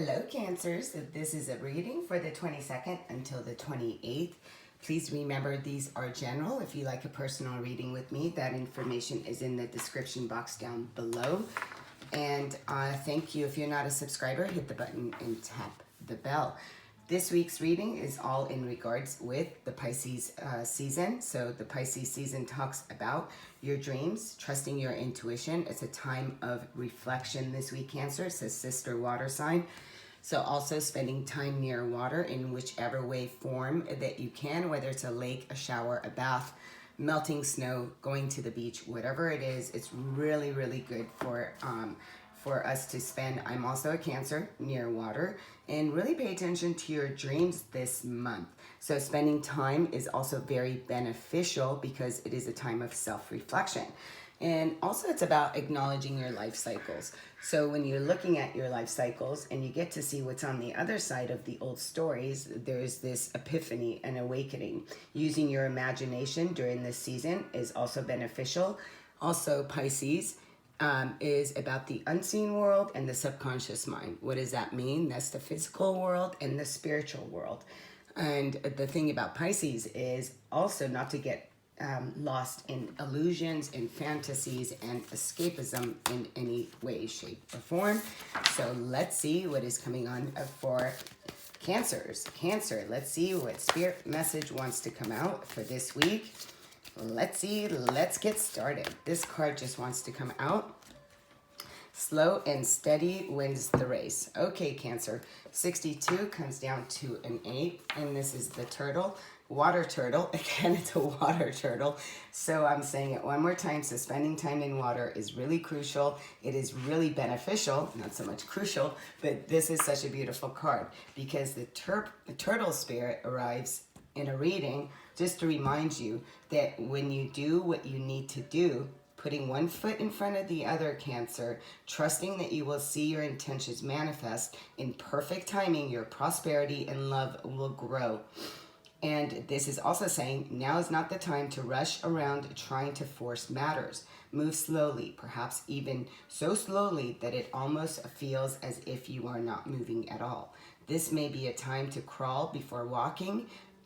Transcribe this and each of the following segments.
Hello, Cancers. This is a reading for the 22nd until the 28th. Please remember these are general. If you like a personal reading with me, that information is in the description box down below. And thank you. If you're not a subscriber, hit the button and tap the bell. This week's reading is all in regards with the Pisces season. So the Pisces season talks about your dreams, trusting your intuition. It's a time of reflection this week, Cancer. It says sister water sign. So also spending time near water in whichever way form that you can, whether it's a lake, a shower, a bath, melting snow, going to the beach, whatever it is, it's really, really good for us to spend. I'm also a Cancer near water, and really pay attention to your dreams this month. So spending time is also very beneficial because it is a time of self-reflection. And also it's about acknowledging your life cycles. So when you're looking at your life cycles and you get to see what's on the other side of the old stories, there's this epiphany and awakening. Using your imagination during this season is also beneficial. Also, Pisces is about the unseen world and the subconscious mind. What does that mean? That's the physical world and the spiritual world. And the thing about Pisces is also not to get lost in illusions and fantasies and escapism in any way, shape, or form. So let's see what is coming on for Cancers. Cancer, let's see what Spirit message wants to come out for this week. Let's see, let's get started. This card just wants to come out. Slow and steady wins the race. Okay, Cancer. 62 comes down to an 8, and this is the turtle. Water turtle. Again, it's a water turtle. So I'm saying it one more time. So spending time in water is really crucial. It is really beneficial, not so much crucial, but this is such a beautiful card because the turtle spirit arrives in a reading just to remind you that when you do what you need to do, putting one foot in front of the other, Cancer, trusting that you will see your intentions manifest in perfect timing, your prosperity and love will grow. And this is also saying now is not the time to rush around trying to force matters. Move slowly, perhaps even so slowly that it almost feels as if you are not moving at all. This may be a time to crawl before walking,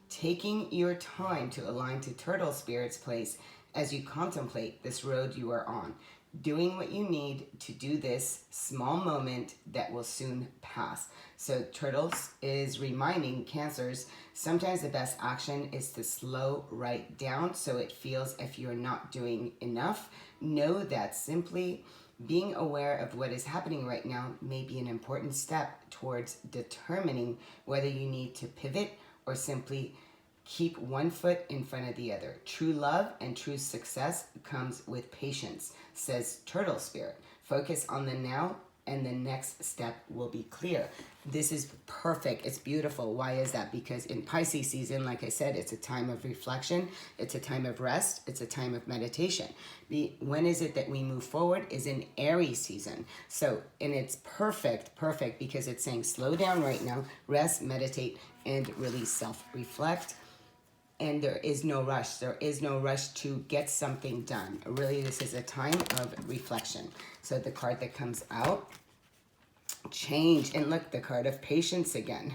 taking your time to align to Turtle Spirit's place as you contemplate this road you are on, doing what you need to do this small moment that will soon pass. So Turtles is reminding Cancers, sometimes the best action is to slow right down so it feels if you're not doing enough. Know that simply being aware of what is happening right now may be an important step towards determining whether you need to pivot or simply keep one foot in front of the other. True love and true success comes with patience, says Turtle Spirit. Focus on the now and the next step will be clear. This is perfect. It's beautiful. Why is that? Because in Pisces season, like I said, it's a time of reflection. It's a time of rest. It's a time of meditation. When is it that we move forward is in Aries season. So, and it's perfect because it's saying slow down right now, rest, meditate, and really self-reflect. And there is no rush. There is no rush to get something done. Really, this is a time of reflection. So the card that comes out, change. And look, the card of patience again.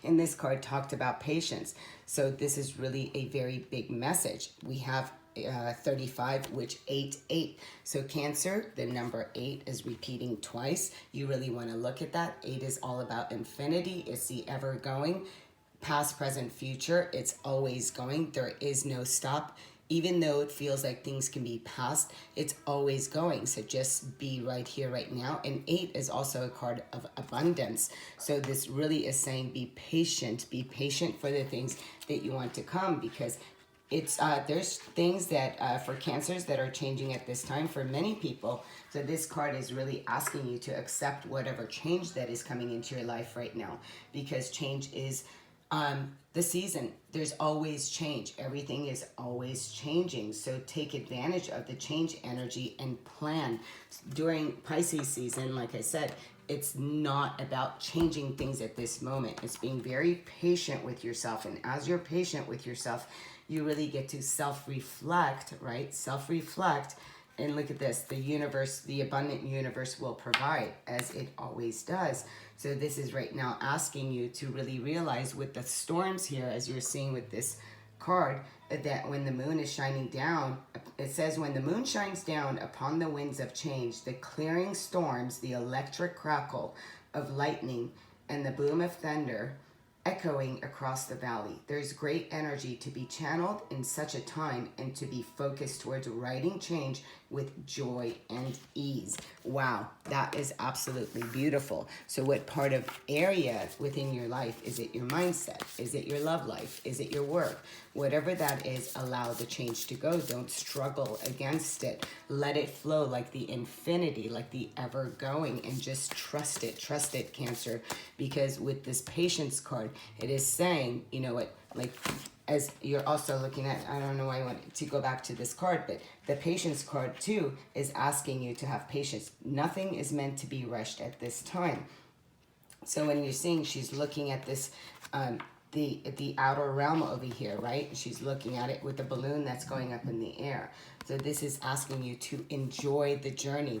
And this card talked about patience. So this is really a very big message. We have 35, which 8. So Cancer, the number 8 is repeating twice. You really want to look at that. 8 is all about infinity. It's the ever going. Past, present, future, it's always going. There is no stop. Even though it feels like things can be past, it's always going. So just be right here, right now. And 8 is also a card of abundance. So this really is saying be patient for the things that you want to come, because it's there's things that for Cancers that are changing at this time for many people. So this card is really asking you to accept whatever change that is coming into your life right now, because change is the season. There's always change. Everything is always changing. So take advantage of the change energy and plan. During Pisces season, like I said, it's not about changing things at this moment. It's being very patient with yourself. And as you're patient with yourself, you really get to self-reflect, right? Self-reflect And look at this, the universe, the abundant universe will provide, as it always does. So this is right now asking you to really realize with the storms here, as you're seeing with this card, that when the moon is shining down, it says when the moon shines down upon the winds of change, the clearing storms, the electric crackle of lightning, and the boom of thunder echoing across the valley. There's great energy to be channeled in such a time and to be focused towards writing change with joy and ease. Wow, that is absolutely beautiful. So what part of area within your life, is it your mindset? Is it your love life? Is it your work? Whatever that is, allow the change to go. Don't struggle against it. Let it flow like the infinity, like the ever going, and just trust it. Trust it, Cancer, because with this patience card, it is saying, you know what, like, as you're also looking at, I don't know why I want to go back to this card, but the patience card too is asking you to have patience. Nothing is meant to be rushed at this time. So when you're seeing, she's looking at this, the outer realm over here, right? She's looking at it with the balloon that's going up in the air. So this is asking you to enjoy the journey.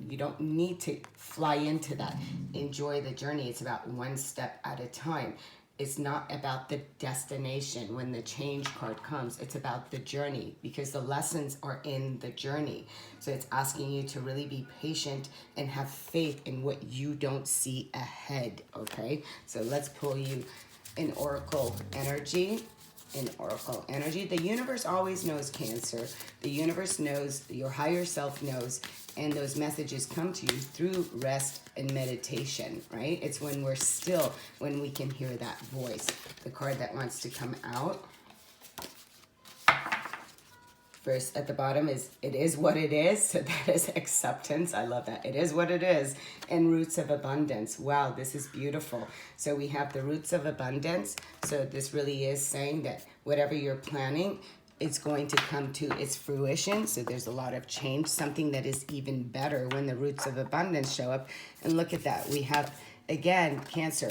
You don't need to fly into that. Enjoy the journey. It's about one step at a time. It's not about the destination. When the change card comes, it's about the journey, because the lessons are in the journey. So it's asking you to really be patient and have faith in what you don't see ahead, okay? So let's pull you an oracle energy. In oracle energy, the universe always knows, Cancer. The universe knows, your higher self knows, and those messages come to you through rest and meditation, right? It's when we're still, when we can hear that voice. The card that wants to come out first at the bottom is, it is what it is. So that is acceptance. I love that. It is what it is. And roots of abundance. Wow, this is beautiful. So we have the roots of abundance. So this really is saying that whatever you're planning, it's going to come to its fruition. So there's a lot of change, something that is even better when the roots of abundance show up. And look at that. We have, again, Cancer,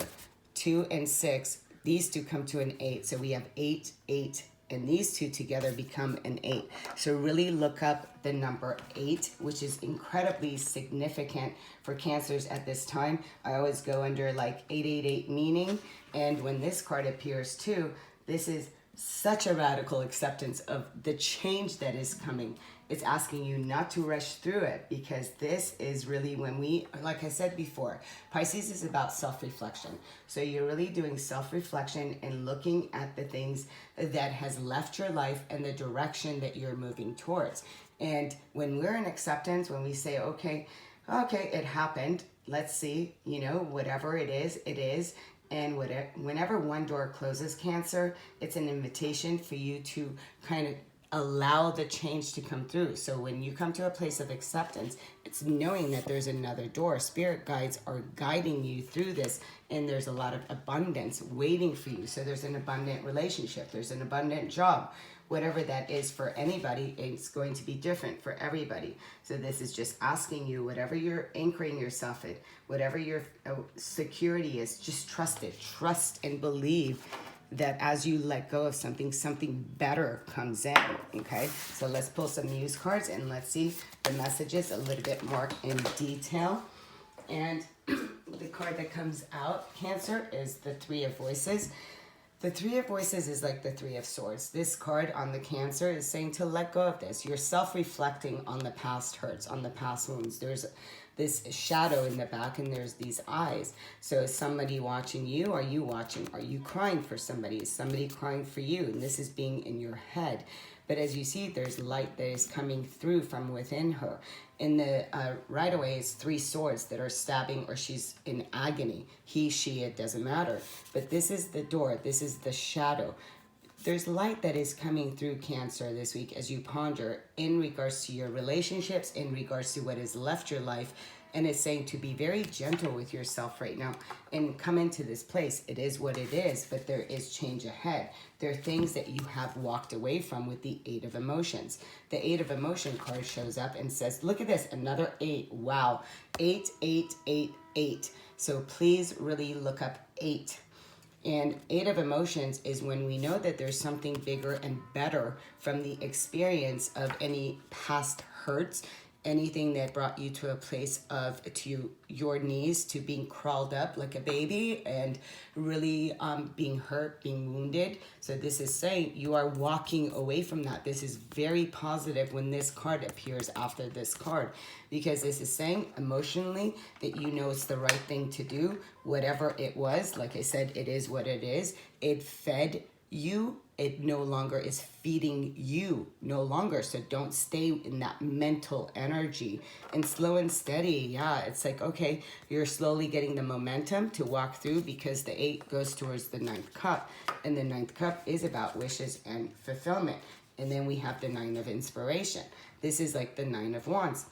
2 and 6. These two come to an 8. So we have 8, 8, and these two together become an 8. So really look up the number 8, which is incredibly significant for Cancers at this time. I always go under like 888 meaning. And when this card appears too, this is such a radical acceptance of the change that is coming. It's asking you not to rush through it, because this is really when we, like I said before, Pisces is about self-reflection. So you're really doing self-reflection and looking at the things that has left your life and the direction that you're moving towards. And when we're in acceptance, when we say, okay, it happened, let's see, whatever it is. And whenever one door closes, Cancer, it's an invitation for you to kind of allow the change to come through. So when you come to a place of acceptance, it's knowing that there's another door. Spirit guides are guiding you through this, and there's a lot of abundance waiting for you. So there's an abundant relationship, there's an abundant job. Whatever that is for anybody, it's going to be different for everybody. So this is just asking you, whatever you're anchoring yourself in, whatever your security is, just trust it. Trust and believe that as you let go of something, something better comes in, okay? So let's pull some news cards and let's see the messages a little bit more in detail. And the card that comes out, Cancer, is the Three of Voices. The Three of Voices is like the Three of Swords. This card on the Cancer is saying to let go of this. You're self-reflecting on the past hurts, on the past wounds. There's this shadow in the back, and there's these eyes. So is somebody watching you? Are you watching? Are you crying for somebody? Is somebody crying for you? And this is being in your head. But as you see, there's light that is coming through from within her. In the right away is 3 swords that are stabbing, or she's in agony. He, she, it doesn't matter. But this is the door. This is the shadow. There's light that is coming through, Cancer, this week as you ponder in regards to your relationships, in regards to what has left your life. And it's saying to be very gentle with yourself right now and come into this place. It is what it is, but there is change ahead. There are things that you have walked away from with the 8 of Emotions. The 8 of Emotion card shows up and says, look at this, another 8. Wow, 8, 8, 8, 8. So please really look up 8. And Eight of Emotions is when we know that there's something bigger and better from the experience of any past hurts, anything that brought you to a place of to your knees, to being crawled up like a baby and really being hurt, being wounded. So this is saying you are walking away from that. This is very positive when this card appears after this card, because this is saying emotionally that you know it's the right thing to do. Whatever it was, like I said, it is what it is. It fed you. It no longer is feeding you, no longer. So don't stay in that mental energy. And slow and steady, yeah, it's like, okay, you're slowly getting the momentum to walk through, because the 8 goes towards the 9th cup. And the 9th cup is about wishes and fulfillment. And then we have the 9 of inspiration. This is like the 9 of wands.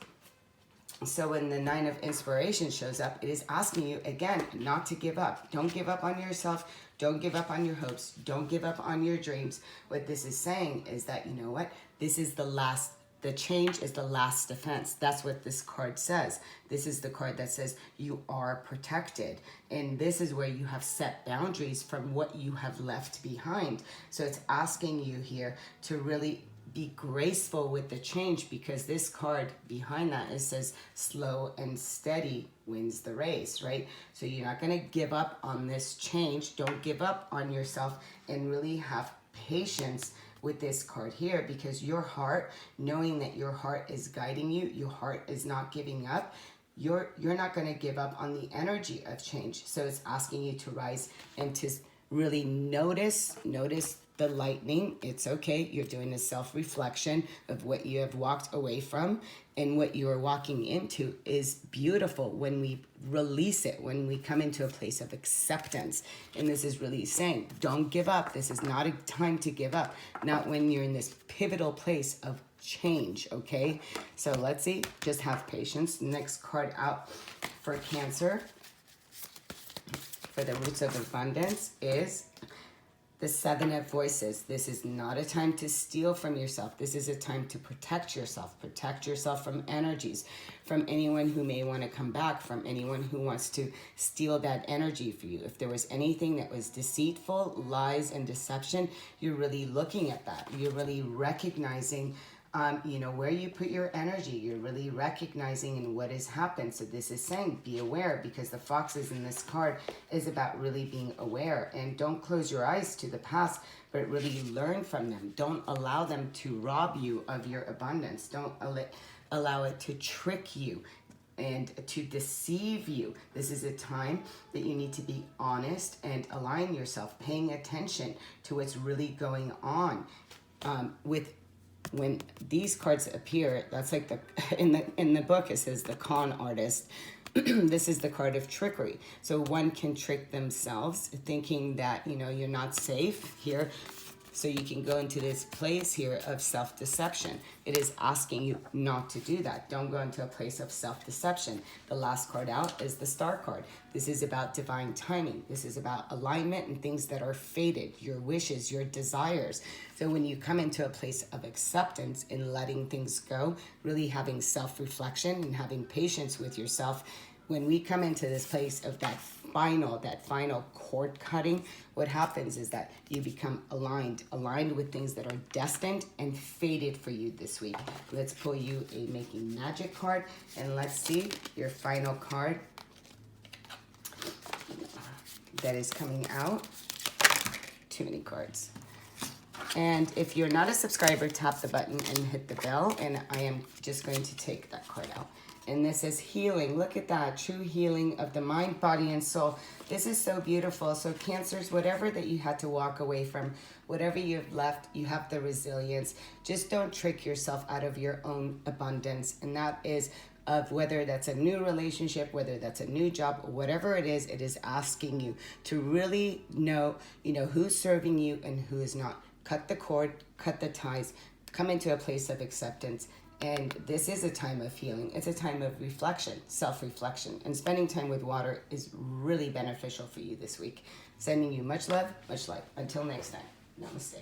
So when the 9 of inspiration shows up, it is asking you, again, not to give up. Don't give up on yourself. Don't give up on your hopes. Don't give up on your dreams. What this is saying is that, you know what? This is the change is the last defense. That's what this card says. This is the card that says you are protected. And this is where you have set boundaries from what you have left behind. So it's asking you here to really be graceful with the change, because this card behind that, it says slow and steady wins the race, right? So you're not going to give up on this change. Don't give up on yourself, and really have patience with this card here, because your heart, knowing that your heart is guiding you, your heart is not giving up, you're not going to give up on the energy of change. So it's asking you to rise and to really notice the lightning. It's okay. You're doing a self-reflection of what you have walked away from, and what you are walking into is beautiful when we release it, when we come into a place of acceptance. And this is really saying, don't give up. This is not a time to give up. Not when you're in this pivotal place of change, okay? So let's see. Just have patience. Next card out for Cancer, for the roots of abundance, is the 7 of Voices. This is not a time to steal from yourself. This is a time to protect yourself. Protect yourself from energies, from anyone who may want to come back, from anyone who wants to steal that energy for you. If there was anything that was deceitful, lies, and deception, you're really looking at that. You're really recognizing where you put your energy. You're really recognizing in what has happened. So this is saying, be aware, because the foxes in this card is about really being aware. And don't close your eyes to the past, but really learn from them. Don't allow them to rob you of your abundance. Don't allow it to trick you and to deceive you. This is a time that you need to be honest and align yourself, paying attention to what's really going on when these cards appear. That's like in the book, it says the con artist. This is the card of trickery. So one can trick themselves thinking that, you're not safe here. So you can go into this place here of self-deception. It is asking you not to do that. Don't go into a place of self-deception. The last card out is the Star card. This is about divine timing. This is about alignment and things that are fated, your wishes, your desires. So when you come into a place of acceptance and letting things go, really having self-reflection and having patience with yourself, when we come into this place of that final cord cutting, what happens is that you become aligned with things that are destined and fated for you this week. Let's pull you a Making Magic card, and let's see your final card that is coming out. Too many cards. And if you're not a subscriber, tap the button and hit the bell, and I am just going to take that card out. And this is healing. Look at that. True healing of the mind, body, and soul. This is so beautiful. So Cancers, whatever that you had to walk away from, whatever you've left, you have the resilience. Just don't trick yourself out of your own abundance. And that is of whether that's a new relationship, whether that's a new job, whatever it is asking you to really know, who's serving you and who is not. Cut the cord, cut the ties, come into a place of acceptance. And this is a time of healing. It's a time of reflection, self-reflection. And spending time with water is really beneficial for you this week. Sending you much love, much light. Until next time, namaste.